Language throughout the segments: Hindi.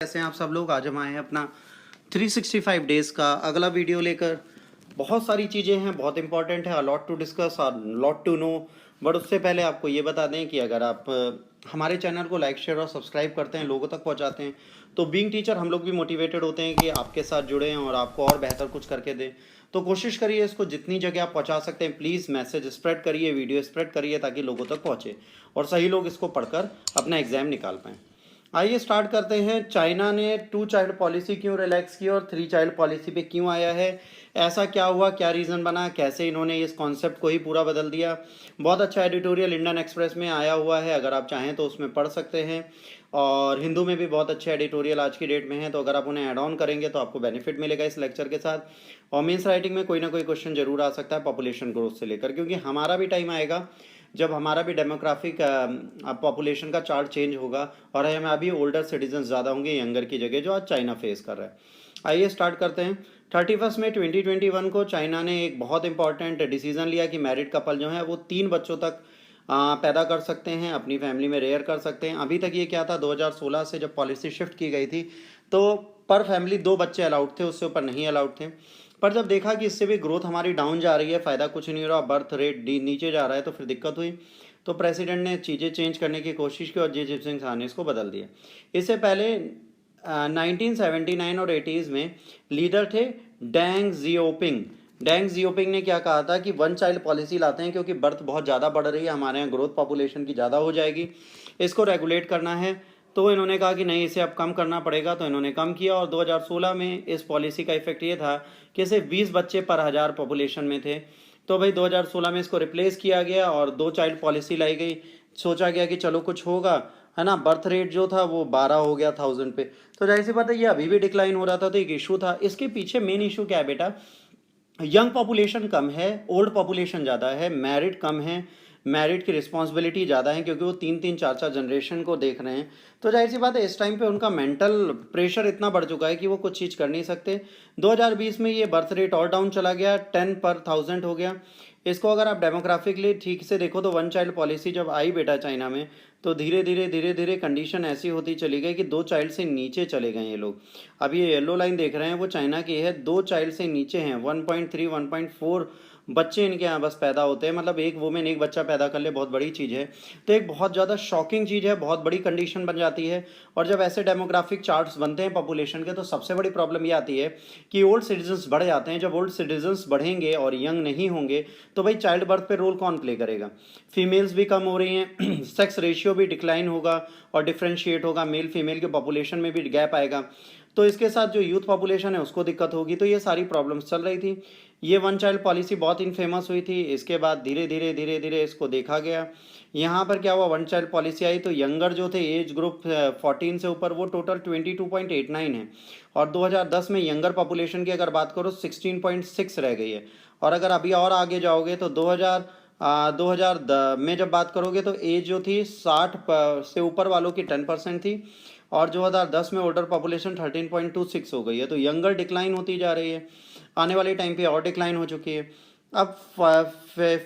कैसे हैं आप सब लोग। आज हम आए हैं अपना 365 डेज़ का अगला वीडियो लेकर। बहुत सारी चीज़ें हैं, बहुत इंपॉर्टेंट है, अलॉट टू डिस्कस और लॉट टू नो। बट उससे पहले आपको ये बता दें कि अगर आप हमारे चैनल को लाइक शेयर और सब्सक्राइब करते हैं, लोगों तक पहुंचाते हैं, तो बीइंग टीचर हम लोग भी मोटिवेटेड होते हैं कि आपके साथ जुड़े हैं और आपको और बेहतर कुछ करके दें। तो कोशिश करिए इसको जितनी जगह आप पहुंचा सकते हैं, प्लीज़ मैसेज स्प्रेड करिए, वीडियो स्प्रेड करिए ताकि लोगों तक पहुँचे और सही लोग इसको पढ़कर अपना एग्ज़ाम निकाल पाएँ। आइए स्टार्ट करते हैं। चाइना ने 2 चाइल्ड पॉलिसी क्यों रिलैक्स की और 3 चाइल्ड पॉलिसी पे क्यों आया है, ऐसा क्या हुआ, क्या रीज़न बना, कैसे इन्होंने इस कॉन्सेप्ट को ही पूरा बदल दिया। बहुत अच्छा एडिटोरियल इंडियन एक्सप्रेस में आया हुआ है, अगर आप चाहें तो उसमें पढ़ सकते हैं। और हिंदू में भी बहुत अच्छे एडिटोरियल आज की डेट में हैं, तो अगर आप उन्हें ऐड ऑन करेंगे तो आपको बेनिफिट मिलेगा इस लेक्चर के साथ। और मीन्स राइटिंग में कोई ना कोई क्वेश्चन जरूर आ सकता है पॉपुलेशन ग्रोथ से लेकर, क्योंकि हमारा भी टाइम आएगा जब हमारा भी डेमोग्राफिक पॉपुलेशन का चार्ट चेंज होगा और हमें अभी ओल्डर सिटीजन ज़्यादा होंगे यंगर की जगह, जो आज चाइना फेस कर रहा है। आइए स्टार्ट करते हैं। 31 मई 2021 को चाइना ने एक बहुत इंपॉर्टेंट डिसीजन लिया कि मैरिड कपल जो है वो 3 बच्चों तक पैदा कर सकते हैं, अपनी फैमिली में रेयर कर सकते हैं। अभी तक ये क्या था, 2016 से जब पॉलिसी शिफ्ट की गई थी तो पर फैमिली 2 बच्चे अलाउड थे, उससे ऊपर नहीं अलाउड थे। पर जब देखा कि इससे भी ग्रोथ हमारी डाउन जा रही है, फ़ायदा कुछ नहीं हो रहा, बर्थ रेट नीचे जा रहा है, तो फिर दिक्कत हुई। तो प्रेसिडेंट ने चीज़ें चेंज करने की कोशिश की और जे सिंह शाह ने इसको बदल दिया। इससे पहले 1979 और 80s में लीडर थे डेंग जियोपिंग। डेंग जियोपिंग ने क्या कहा था कि 1 चाइल्ड पॉलिसी लाते हैं क्योंकि बर्थ बहुत ज़्यादा बढ़ रही है, हमारे यहाँ ग्रोथ पॉपुलेशन की ज़्यादा हो जाएगी, इसको रेगुलेट करना है। तो इन्होंने कहा कि नहीं, इसे अब कम करना पड़ेगा, तो इन्होंने कम किया। और 2016 में इस पॉलिसी का इफेक्ट ये था कि सिर्फ 20 बच्चे पर 1000 पॉपुलेशन में थे। तो भाई 2016 में इसको रिप्लेस किया गया और 2 चाइल्ड पॉलिसी लाई गई। सोचा गया कि चलो कुछ होगा, है ना। बर्थ रेट जो था वो 12 हो गया 1000 पे, तो जाहिर सी बात है ये अभी भी डिक्लाइन हो रहा था, तो एक इशू था। इसके पीछे मेन इशू क्या है बेटा, यंग पॉपुलेशन कम है, ओल्ड पॉपुलेशन ज़्यादा है, मैरिड कम है, मैरिड की रिस्पॉन्सिबिलिटी ज़्यादा है क्योंकि वो 3-3 4-4 जनरेशन को देख रहे हैं। तो जाहिर सी बात है इस टाइम पे उनका मेंटल प्रेशर इतना बढ़ चुका है कि वो कुछ चीज़ कर नहीं सकते। 2020 में ये बर्थ रेट और डाउन चला गया, 10 पर 1000 हो गया। इसको अगर आप डेमोग्राफिकली ठीक से देखो तो 1 चाइल्ड पॉलिसी जब आई बेटा चाइना में, तो धीरे धीरे कंडीशन ऐसी होती चली गई कि 2 चाइल्ड से नीचे चले गए ये लोग। अब ये येलो लाइन देख रहे हैं वो चाइना की है, 2 चाइल्ड से नीचे हैं, 1.3 1.4 बच्चे इनके यहाँ बस पैदा होते हैं। मतलब एक वुमेन एक बच्चा पैदा कर ले, बहुत बड़ी चीज़ है। तो एक बहुत ज़्यादा शॉकिंग चीज़ है, बहुत बड़ी कंडीशन बन जाती है। और जब ऐसे डेमोग्राफिक चार्ट्स बनते हैं पॉपुलेशन के, तो सबसे बड़ी प्रॉब्लम ये आती है कि ओल्ड सिटीजन्स बढ़ जाते हैं। जब ओल्ड सिटीजन्स बढ़ेंगे और यंग नहीं होंगे तो भाई चाइल्ड बर्थ पे रोल कौन प्ले करेगा। फीमेल्स भी कम हो रही हैं, सेक्स रेशियो भी डिक्लाइन होगा और डिफ्रेंशिएट होगा, मेल फीमेल के पॉपुलेशन में भी गैप आएगा। तो इसके साथ जो यूथ पॉपुलेशन है उसको दिक्कत होगी। तो ये सारी प्रॉब्लम्स चल रही थी। ये 1 चाइल्ड पॉलिसी बहुत इनफेमस हुई थी। इसके बाद धीरे धीरे इसको देखा गया। यहाँ पर क्या हुआ, 1 चाइल्ड पॉलिसी आई तो यंगर जो थे एज ग्रुप 14 से ऊपर, वो टोटल 22.89 है। और 2010 में यंगर पॉपुलेशन की अगर बात करो 16.6 रह गई है। और अगर अभी और आगे जाओगे तो 2000 में जब बात करोगे तो एज जो थी 60 से ऊपर वालों की 10% थी। और 2010 में ओल्डर पॉपुलेशन 13.26 हो गई है। तो यंगर डिक्लाइन होती जा रही है, आने वाले टाइम पे और डिक्लाइन हो चुकी है। अब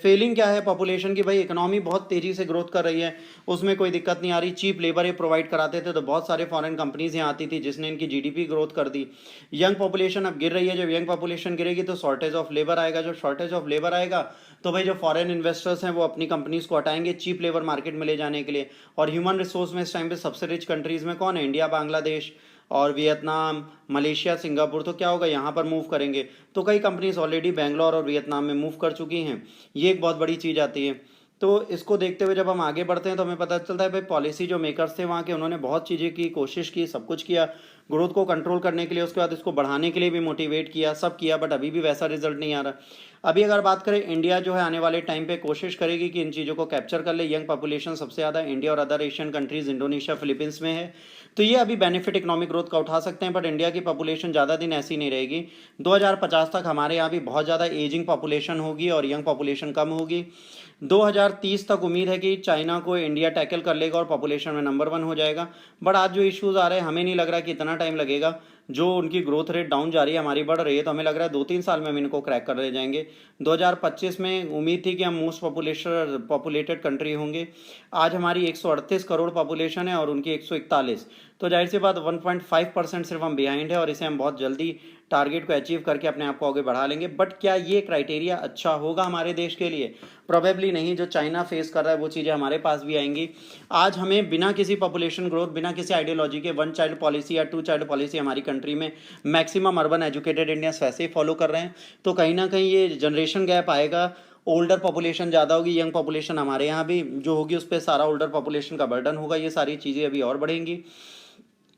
फेलिंग क्या है पॉपुलेशन की, भाई इकोनॉमी बहुत तेज़ी से ग्रोथ कर रही है, उसमें कोई दिक्कत नहीं आ रही। चीप लेबर ये प्रोवाइड कराते थे तो बहुत सारे फॉरेन कंपनीज यहाँ आती थी जिसने इनकी जीडीपी ग्रोथ कर दी। यंग पॉपुलेशन अब गिर रही है, जब यंग पॉपुलेशन गिरेगी तो शॉर्टेज ऑफ लेबर आएगा। जब शॉर्टेज ऑफ लेबर आएगा तो भाई जो फॉरेन इन्वेस्टर्स हैं वो अपनी कंपनीज को हटाएंगे चीप लेबर मार्केट में ले जाने के लिए। और ह्यूमन रिसोर्स में इस टाइम पे सबसे रिच कंट्रीज़ में कौन है, इंडिया, बांग्लादेश और वियतनाम, मलेशिया, सिंगापुर। तो क्या होगा, यहाँ पर मूव करेंगे। तो कई कंपनीज ऑलरेडी बेंगलोर और वियतनाम में मूव कर चुकी हैं। ये एक बहुत बड़ी चीज़ आती है। तो इसको देखते हुए जब हम आगे बढ़ते हैं तो हमें पता चलता है भाई पॉलिसी जो मेकर्स थे वहाँ के, उन्होंने बहुत चीज़ें की, कोशिश की, सब कुछ किया ग्रोथ को कंट्रोल करने के लिए, उसके बाद इसको बढ़ाने के लिए भी मोटिवेट किया, सब किया, बट अभी भी वैसा रिजल्ट नहीं आ रहा। अभी अगर बात करें इंडिया जो है आने वाले टाइम पे कोशिश करेगी कि इन चीज़ों को कैप्चर कर ले। यंग पॉपुलेशन सबसे ज़्यादा इंडिया और other Asian countries, Indonesia, Philippines में है। तो ये अभी बेनिफिट इकोनॉमिक ग्रोथ का उठा सकते हैं, बट इंडिया की पॉपुलेशन ज़्यादा दिन ऐसी नहीं रहेगी। 2050 तक हमारे यहाँ भी बहुत ज़्यादा एजिंग पॉपुलेशन होगी और यंग पॉपुलेशन कम होगी। 2030 तक उम्मीद है कि चाइना को इंडिया टैकल कर लेगा और पॉपुलेशन में नंबर 1 हो जाएगा। बट आज जो इश्यूज़ आ रहे हैं हमें नहीं लग रहा कि इतना टाइम लगेगा। जो उनकी ग्रोथ रेट डाउन जा रही है, हमारी बढ़ रही है, तो हमें लग रहा है 2-3 साल में हम इनको क्रैक कर ले जाएंगे। 2025 में उम्मीद थी कि हम मोस्ट पॉपुलेटेड कंट्री होंगे। आज हमारी 138 करोड़ पॉपुलेशन है और उनकी 141, तो जाहिर सी बात 1.5% सिर्फ हम बिहाइंड है, और इसे हम बहुत जल्दी टारगेट को अचीव करके अपने आप को आगे बढ़ा लेंगे। बट क्या ये क्राइटेरिया अच्छा होगा हमारे देश के लिए? प्रोबेबली नहीं। जो चाइना फेस कर रहा है वो चीज़ें हमारे पास भी आएंगी। आज हमें बिना किसी पॉपुलेशन ग्रोथ, बिना किसी आइडियोलॉजी के 1 चाइल्ड पॉलिसी या 2 चाइल्ड पॉलिसी हमारी कंट्री में मैक्सिमम अर्बन एजुकेटेड इंडियंस वैसे ही फॉलो कर रहे हैं, तो कहीं ना कहीं ये जनरेशन गैप आएगा। ओल्डर पॉपुलेशन ज़्यादा होगी, यंग पॉपुलेशन हमारे यहाँ भी जो होगी उस पर सारा ओल्डर पॉपुलेशन का बर्डन होगा, ये सारी चीज़ें अभी और बढ़ेंगी।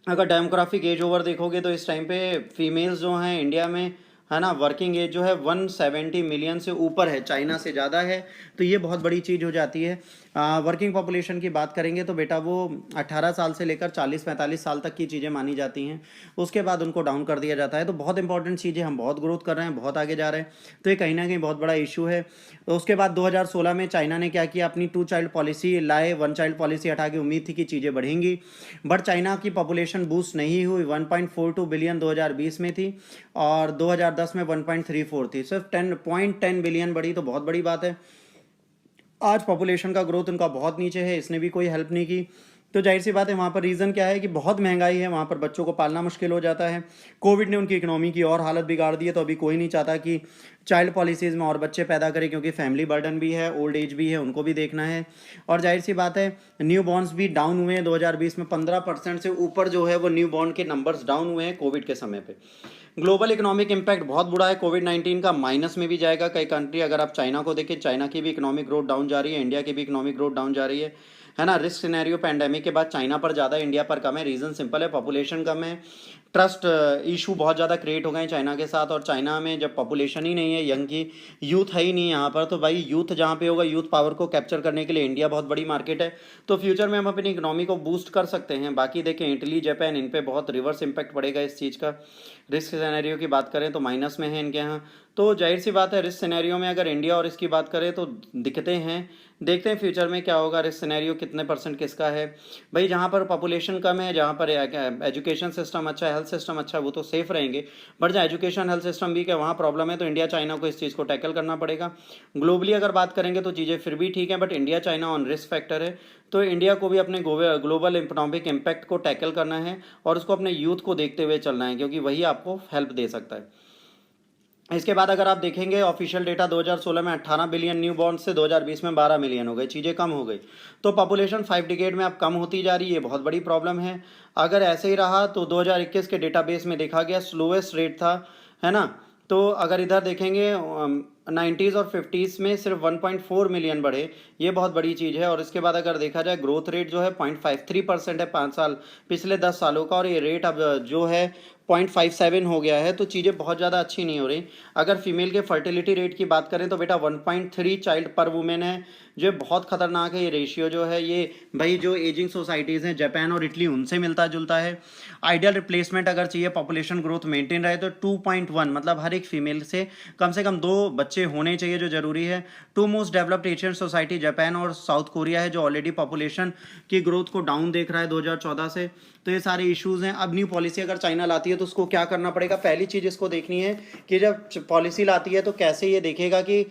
अगर डेमोग्राफिक एज ओवर देखोगे तो इस टाइम पे फीमेल्स जो हैं इंडिया में, है ना, वर्किंग एज जो है 170 मिलियन से ऊपर है, चाइना से ज़्यादा है, तो ये बहुत बड़ी चीज़ हो जाती है। वर्किंग पॉपुलेशन की बात करेंगे तो बेटा वो 18 साल से लेकर 40-45 साल तक की चीज़ें मानी जाती हैं, उसके बाद उनको डाउन कर दिया जाता है। तो बहुत इंपॉर्टेंट चीज़ें, हम बहुत ग्रोथ कर रहे हैं, बहुत आगे जा रहे हैं, तो ये कहीं ना कहीं बहुत बड़ा इशू है। तो उसके बाद 2016 में चाइना ने क्या किया, अपनी 2 चाइल्ड पॉलिसी लाए, 1 चाइल्ड पॉलिसी हटा के उम्मीद थी कि चीज़ें बढ़ेंगी, बट चाइना की पॉपुलेशन बूस्ट नहीं हुई। 1.42 बिलियन 2020 में थी और 2010 में 1.34 थी, सिर्फ 10 बिलियन बढ़ी, तो बहुत बड़ी बात है। आज पॉपुलेशन का ग्रोथ उनका बहुत नीचे है, इसने भी कोई हेल्प नहीं की। तो जाहिर सी बात है, वहाँ पर रीज़न क्या है कि बहुत महंगाई है, वहाँ पर बच्चों को पालना मुश्किल हो जाता है। कोविड ने उनकी इकोनॉमी की और हालत बिगाड़ दी है, तो अभी कोई नहीं चाहता कि चाइल्ड पॉलिसीज़ में और बच्चे पैदा करें, क्योंकि फैमिली बर्डन भी है, ओल्ड एज भी है, उनको भी देखना है। और जाहिर सी बात है, न्यू बॉर्न्स भी डाउन हुए हैं 2020 में, 15% से ऊपर जो है वो न्यू बॉर्न के नंबर्स डाउन हुए हैं कोविड के समय पे। ग्लोबल इकोनॉमिक इम्पैक्ट बहुत बुरा है कोविड-19 का, माइनस में भी जाएगा कई कंट्री। अगर आप चाइना को देखें, चाइना की भी इकोनॉमिक ग्रोथ डाउन जा रही है, इंडिया की भी इकोनॉमिक ग्रोथ डाउन जा रही है ना। रिस्क सिनेरियो पैंडेमिक के बाद चाइना पर ज़्यादा, इंडिया पर कम है। रीज़न सिंपल है, पॉपुलेशन कम है, ट्रस्ट इशू बहुत ज़्यादा क्रिएट हो गए हैं चाइना के साथ। और चाइना में जब पॉपुलेशन ही नहीं है, यंग की यूथ है ही नहीं यहाँ पर, तो भाई यूथ जहाँ पे होगा, यूथ पावर को कैप्चर करने के लिए इंडिया बहुत बड़ी मार्केट है। तो फ्यूचर में हम अपनी इकोनॉमी को बूस्ट कर सकते हैं। बाकी देखें, इटली, जापान, इन पे बहुत रिवर्स इम्पैक्ट पड़ेगा इस चीज़ का। रिस्क सिनेरियो की बात करें तो माइनस में है इनके यहाँ। तो जाहिर सी बात है, रिस्क सिनेरियो में अगर इंडिया और इसकी बात करें तो दिखते हैं, देखते हैं फ्यूचर में क्या होगा। रिस्क सिनेरियो कितने % किसका है भाई? जहाँ पर पॉपुलेशन कम है, जहाँ पर एजुकेशन सिस्टम अच्छा है, हेल्थ सिस्टम अच्छा है, वो तो सेफ रहेंगे। बट जहाँ एजुकेशन हेल्थ सिस्टम वीक है, वहाँ प्रॉब्लम है। तो इंडिया चाइना को इस चीज़ को टैकल करना पड़ेगा। ग्लोबली अगर बात करेंगे तो चीज़ें फिर भी ठीक हैं, but India China on risk factor है। तो इंडिया को भी अपने ग्लोबल इकोनॉमिक इम्पैक्ट को टैकल करना है और उसको अपने यूथ को देखते हुए चलना है, क्योंकि वही आपको हेल्प दे सकता है। इसके बाद अगर आप देखेंगे ऑफिशियल डेटा, 2016 में 18 बिलियन न्यू बॉर्न से 2020 में 12 मिलियन हो गए, चीज़ें कम हो गई। तो पॉपुलेशन 5 डिकेड में अब कम होती जा रही है, ये बहुत बड़ी प्रॉब्लम है। अगर ऐसे ही रहा तो 2021 के डेटाबेस में देखा गया स्लोएस्ट रेट था, है ना। तो अगर इधर देखेंगे 90s और 50s में सिर्फ 1.4 मिलियन बढ़े, ये बहुत बड़ी चीज़ है। और इसके बाद अगर देखा जाए, ग्रोथ रेट जो है 0.53% है 5 साल पिछले 10 सालों का, और ये रेट अब जो है 0.57 हो गया है। तो चीज़ें बहुत ज़्यादा अच्छी नहीं हो रही। अगर फीमेल के फर्टिलिटी रेट की बात करें तो बेटा 1.3 चाइल्ड पर वुमेन है, जो बहुत ख़तरनाक है। ये रेशियो जो है, ये भाई जो एजिंग सोसाइटीज़ हैं जापान और इटली, उनसे मिलता जुलता है। आइडियल रिप्लेसमेंट अगर चाहिए, पॉपुलेशन ग्रोथ मेंटेन रहे, तो 2.1, मतलब हर एक फीमेल से कम 2 बच्चे होने चाहिए, जो ज़रूरी है। 2 most developed Asian society Japan और साउथ कोरिया है, जो ऑलरेडी पॉपुलेशन की ग्रोथ को डाउन देख रहा है 2014 से। तो ये सारे इश्यूज़ हैं। अब न्यू पॉलिसी अगर चाइना लाती है तो उसको क्या करना पड़ेगा? पहली चीज़ इसको देखनी है कि जब पॉलिसी लाती है तो कैसे ये देखेगा कि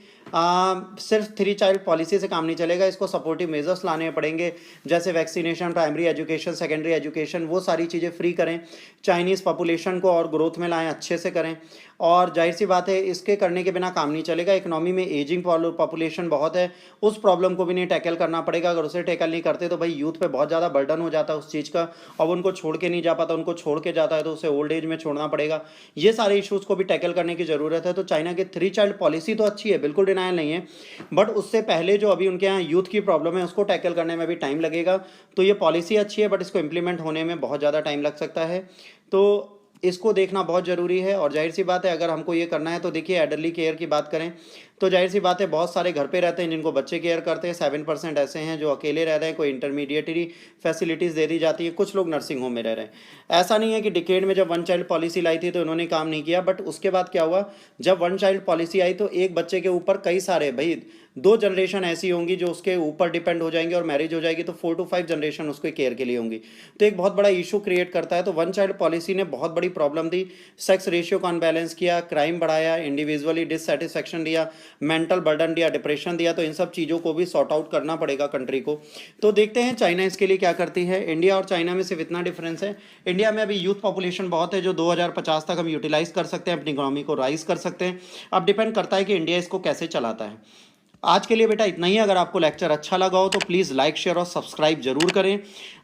सिर्फ 3 चाइल्ड पॉलिसी से काम नहीं चलेगा, इसको सपोर्टिव मेजर्स लाने पड़ेंगे, जैसे vaccination, primary education, secondary education, वो सारी चीज़ें फ्री करें। चाइनीज़ पॉपुलेशन को और ग्रोथ में लाएं, अच्छे से करें। और जाहिर सी बात है, इसके करने के बिना काम नहीं चलेगा। इकोनॉमी में एजिंग पॉपुलेशन बहुत है, उस प्रॉब्लम को भी नहीं टैकल करना पड़ेगा। अगर उसे टैकल नहीं करते तो भाई यूथ पे बहुत ज़्यादा बर्डन हो जाता है उस चीज़ का, और उनको छोड़ के नहीं जा पाता, उनको छोड़ के जाता है तो उसे ओल्ड एज में छोड़ना पड़ेगा। ये सारे इश्यूज़ को भी टैकल करने की ज़रूरत है। तो चाइना की 3 चाइल्ड पॉलिसी तो अच्छी है, बिल्कुल डिनायल नहीं है, बट उससे पहले जो अभी उनके यहाँ यूथ की प्रॉब्लम है, उसको टैकल करने में भी टाइम लगेगा। तो ये पॉलिसी अच्छी है, बट इसको इम्प्लीमेंट होने में बहुत ज़्यादा टाइम लग सकता है। तो इसको देखना बहुत ज़रूरी है। और जाहिर सी बात है, अगर हमको ये करना है तो देखिए, एडरली केयर की बात करें तो जाहिर सी बात है बहुत सारे घर पे रहते हैं जिनको बच्चे केयर करते हैं, 7% ऐसे हैं जो अकेले रह रहे हैं, कोई इंटरमीडिएटरी फैसिलिटीज़ दे दी जाती है, कुछ लोग नर्सिंग होम में रह रहे हैं। ऐसा नहीं है कि डिकेड में जब वन चाइल्ड पॉलिसी लाई थी तो इन्होंने काम नहीं किया, बट उसके बाद क्या हुआ, जब वन चाइल्ड पॉलिसी आई तो एक बच्चे के ऊपर कई सारे, भाई 2 जनरेशन ऐसी होंगी जो उसके ऊपर डिपेंड हो जाएंगे, और मैरिज हो जाएगी तो 4 to 5 जनरेशन उसके केयर के लिए होंगी, तो एक बहुत बड़ा इशू क्रिएट करता है। तो वन चाइल्ड पॉलिसी ने बहुत बड़ी प्रॉब्लम दी, सेक्स रेशियो को अनबैलेंस किया, क्राइम बढ़ाया, इंडिविजुअली डिससेटिस्फैक्शन दिया, मेंटल बर्डन दिया, डिप्रेशन दिया। तो इन सब चीज़ों को भी सॉर्ट आउट करना पड़ेगा कंट्री को। तो देखते हैं चाइना इसके लिए क्या करती है। इंडिया और चाइना में सिर्फ इतना डिफरेंस है, इंडिया में अभी यूथ पॉपुलेशन बहुत है जो 2050 तक हम यूटिलाइज कर सकते हैं, अपनी इकोनॉमी को राइज कर सकते हैं। अब डिपेंड करता है कि इंडिया इसको कैसे चलाता है। आज के लिए बेटा इतना ही। अगर आपको लेक्चर अच्छा लगा हो तो प्लीज़ लाइक, शेयर और सब्सक्राइब जरूर करें।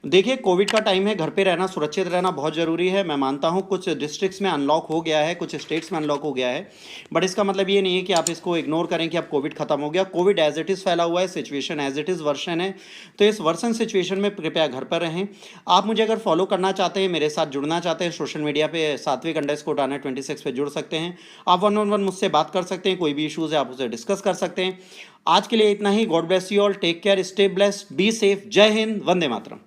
देखिए कोविड का टाइम है, घर पे रहना, सुरक्षित रहना बहुत ज़रूरी है। मैं मानता हूँ कुछ डिस्ट्रिक्ट्स में अनलॉक हो गया है, कुछ स्टेट्स में अनलॉक हो गया है, बट इसका मतलब ये नहीं है कि आप इसको इग्नोर करें कि अब कोविड खत्म हो गया। कोविड एज इट इज़ फैला हुआ है, situation as it is version है, तो इस वर्सन सिचुएशन में कृपया घर पर रहें। आप मुझे अगर फॉलो करना चाहते हैं, मेरे साथ जुड़ना चाहते हैं, सोशल मीडिया पे Satwik_Ana26 पे जुड़ सकते हैं। आप 1-on-1 मुझसे बात कर सकते हैं, कोई भी इशूज़ है आप उसे डिस्कस कर सकते हैं। आज के लिए इतना ही। God bless you all, take care, stay blessed, be safe. जय हिंद, वंदे मातरम।